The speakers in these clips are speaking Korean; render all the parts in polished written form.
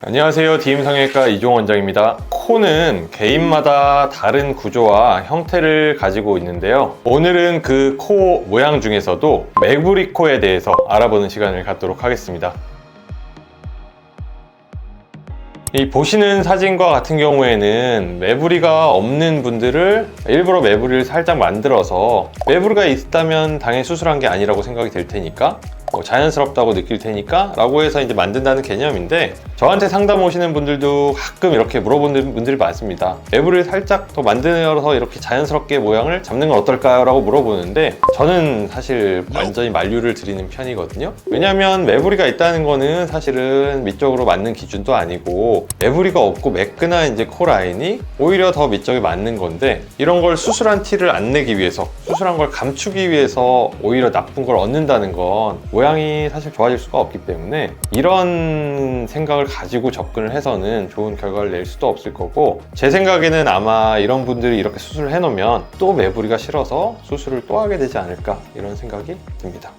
안녕하세요. DM성형외과 이종 원장입니다. 코는 개인마다 다른 구조와 형태를 가지고 있는데요. 오늘은 그 코 모양 중에서도 매부리 코에 대해서 알아보는 시간을 갖도록 하겠습니다. 이 보시는 사진과 같은 경우에는 매부리가 없는 분들을 일부러 매부리를 살짝 만들어서 매부리가 있다면 당연히 수술한 게 아니라고 생각이 될 테니까 자연스럽다고 느낄 테니까 라고 해서 이제 만든다는 개념인데, 저한테 상담 오시는 분들도 가끔 이렇게 물어보는 분들이 많습니다. 매부리를 살짝 더 만들어서 이렇게 자연스럽게 모양을 잡는 건 어떨까요? 라고 물어보는데, 저는 사실 완전히 만류를 드리는 편이거든요. 왜냐하면 매부리가 있다는 거는 사실은 미적으로 맞는 기준도 아니고, 매부리가 없고 매끈한 이제 코 라인이 오히려 더 미적에 맞는 건데, 이런 걸 수술한 티를 안 내기 위해서, 수술한 걸 감추기 위해서 오히려 나쁜 걸 얻는다는 건 모양이 사실 좋아질 수가 없기 때문에, 이런 생각을 가지고 접근을 해서는 좋은 결과를 낼 수도 없을 거고, 제 생각에는 아마 이런 분들이 이렇게 수술을 해놓으면 또 매부리가 싫어서 수술을 또 하게 되지 않을까, 이런 생각이 듭니다.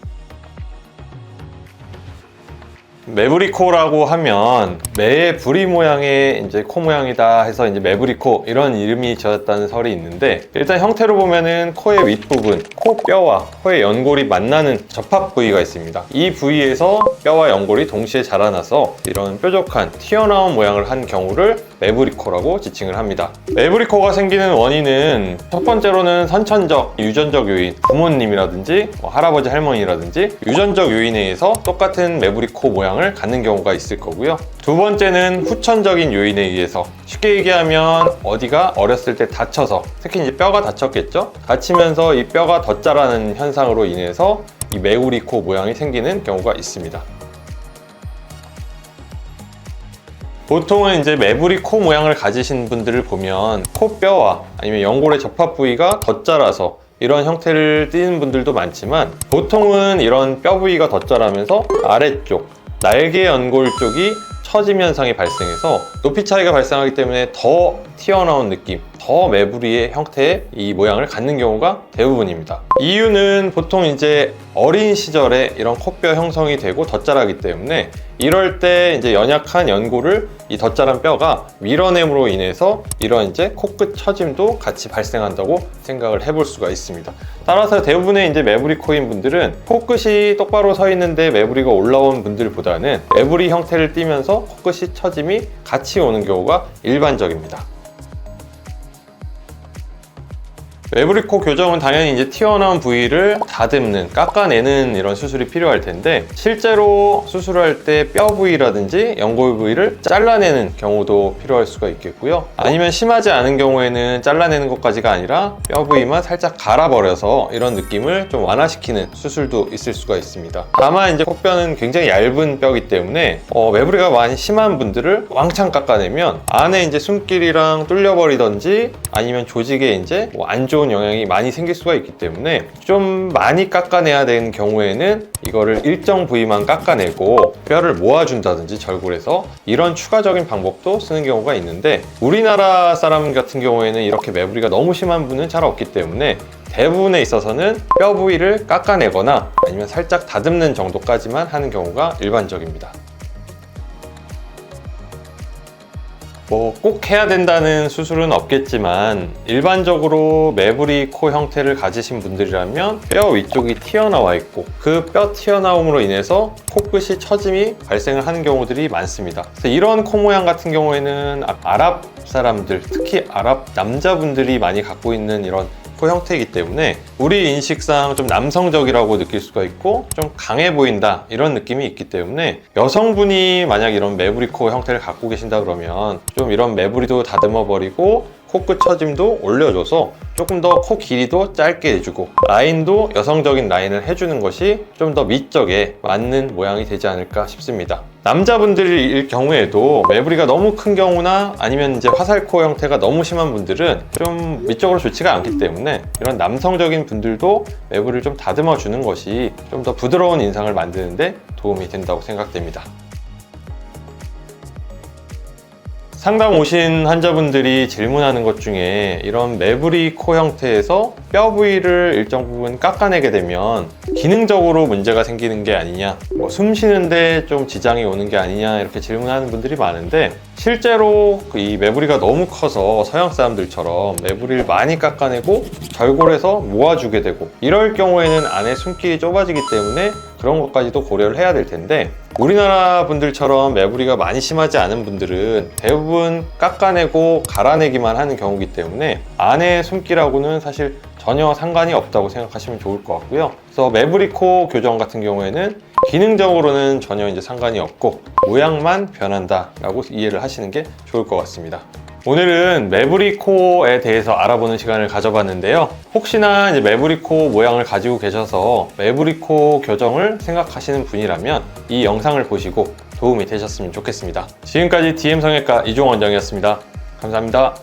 매부리 코라고 하면 매의 부리 모양의 이제 코 모양이다 해서 이제 매부리 코, 이런 이름이 지었다는 설이 있는데, 일단 형태로 보면은 코의 윗부분, 코뼈와 코의 연골이 만나는 접합 부위가 있습니다. 이 부위에서 뼈와 연골이 동시에 자라나서 이런 뾰족한 튀어나온 모양을 한 경우를 매부리 코라고 지칭을 합니다. 매부리 코가 생기는 원인은 첫 번째로는 선천적, 유전적 요인, 부모님이라든지 할아버지, 할머니라든지 유전적 요인에 의해서 똑같은 매부리 코 모양을 갖는 경우가 있을 거고요. 두 번째는 후천적인 요인에 의해서, 쉽게 얘기하면 어디가 어렸을 때 다쳐서, 특히 이제 뼈가 다쳤겠죠? 다치면서 이 뼈가 더 자라는 현상으로 인해서 이 매부리 코 모양이 생기는 경우가 있습니다. 보통은 이제 매부리 코 모양을 가지신 분들을 보면 코뼈와 아니면 연골의 접합 부위가 더 자라서 이런 형태를 띠는 분들도 많지만, 보통은 이런 뼈 부위가 더 자라면서 아래쪽 날개 연골 쪽이 처짐 현상이 발생해서 높이 차이가 발생하기 때문에 더 튀어나온 느낌, 더 매부리의 형태의 이 모양을 갖는 경우가 대부분입니다. 이유는 보통 이제 어린 시절에 이런 코뼈 형성이 되고 덧자라기 때문에, 이럴 때 이제 연약한 연골을 이 덧자란 뼈가 밀어냄으로 인해서 이런 이제 코끝 처짐도 같이 발생한다고 생각을 해볼 수가 있습니다. 따라서 대부분의 이제 매부리 코인 분들은 코끝이 똑바로 서 있는데 매부리가 올라온 분들보다는 매부리 형태를 띠면서 코끝이 처짐이 같이 오는 경우가 일반적입니다. 매부리 코 교정은 당연히 이제 튀어나온 부위를 다듬는, 깎아내는 이런 수술이 필요할 텐데, 실제로 수술할 때 뼈 부위라든지 연골 부위를 잘라내는 경우도 필요할 수가 있겠고요. 아니면 심하지 않은 경우에는 잘라내는 것까지가 아니라 뼈 부위만 살짝 갈아버려서 이런 느낌을 좀 완화시키는 수술도 있을 수가 있습니다. 다만 이제 코뼈는 굉장히 얇은 뼈이기 때문에 매부리가 많이 심한 분들을 왕창 깎아내면 안에 이제 숨길이랑 뚫려버리던지 아니면 조직에 이제 안 좋은 영향이 많이 생길 수가 있기 때문에, 좀 많이 깎아내야 되는 경우에는 이거를 일정 부위만 깎아내고 뼈를 모아준다든지 절골해서, 이런 추가적인 방법도 쓰는 경우가 있는데, 우리나라 사람 같은 경우에는 이렇게 매부리가 너무 심한 분은 잘 없기 때문에 대부분에 있어서는 뼈 부위를 깎아내거나 아니면 살짝 다듬는 정도까지만 하는 경우가 일반적입니다. 꼭 해야 된다는 수술은 없겠지만, 일반적으로 매부리 코 형태를 가지신 분들이라면 뼈 위쪽이 튀어나와 있고, 그 뼈 튀어나옴으로 인해서 코끝이 처짐이 발생을 하는 경우들이 많습니다. 그래서 이런 코 모양 같은 경우에는 아랍 사람들, 특히 아랍 남자분들이 많이 갖고 있는 이런 코 형태이기 때문에 우리 인식상 좀 남성적이라고 느낄 수가 있고 좀 강해 보인다, 이런 느낌이 있기 때문에, 여성분이 만약 이런 매부리 코 형태를 갖고 계신다 그러면 좀 이런 매부리도 다듬어 버리고 코끝 처짐도 올려줘서 조금 더 코 길이도 짧게 해주고 라인도 여성적인 라인을 해주는 것이 좀 더 미적에 맞는 모양이 되지 않을까 싶습니다. 남자분들일 경우에도 매부리가 너무 큰 경우나 아니면 이제 화살코 형태가 너무 심한 분들은 좀 미적으로 좋지가 않기 때문에, 이런 남성적인 분들도 매부리를 좀 다듬어 주는 것이 좀 더 부드러운 인상을 만드는 데 도움이 된다고 생각됩니다. 상담 오신 환자분들이 질문하는 것 중에 이런 매부리 코 형태에서 뼈 부위를 일정 부분 깎아내게 되면 기능적으로 문제가 생기는 게 아니냐, 숨 쉬는데 좀 지장이 오는 게 아니냐 이렇게 질문하는 분들이 많은데, 실제로 이 매부리가 너무 커서 서양 사람들처럼 매부리를 많이 깎아내고 절골해서 모아주게 되고 이럴 경우에는 안에 숨길이 좁아지기 때문에 그런 것까지도 고려를 해야 될 텐데, 우리나라 분들처럼 매부리가 많이 심하지 않은 분들은 대부분 깎아내고 갈아내기만 하는 경우이기 때문에 안에 숨길하고는 사실 전혀 상관이 없다고 생각하시면 좋을 것 같고요. 그래서 매부리 코 교정 같은 경우에는 기능적으로는 전혀 이제 상관이 없고 모양만 변한다라고 이해를 하시는 게 좋을 것 같습니다. 오늘은 매부리 코에 대해서 알아보는 시간을 가져봤는데요. 혹시나 이제 매부리 코 모양을 가지고 계셔서 매부리 코 교정을 생각하시는 분이라면 이 영상을 보시고 도움이 되셨으면 좋겠습니다. 지금까지 DM 성형외과 이종원 원장이었습니다. 감사합니다.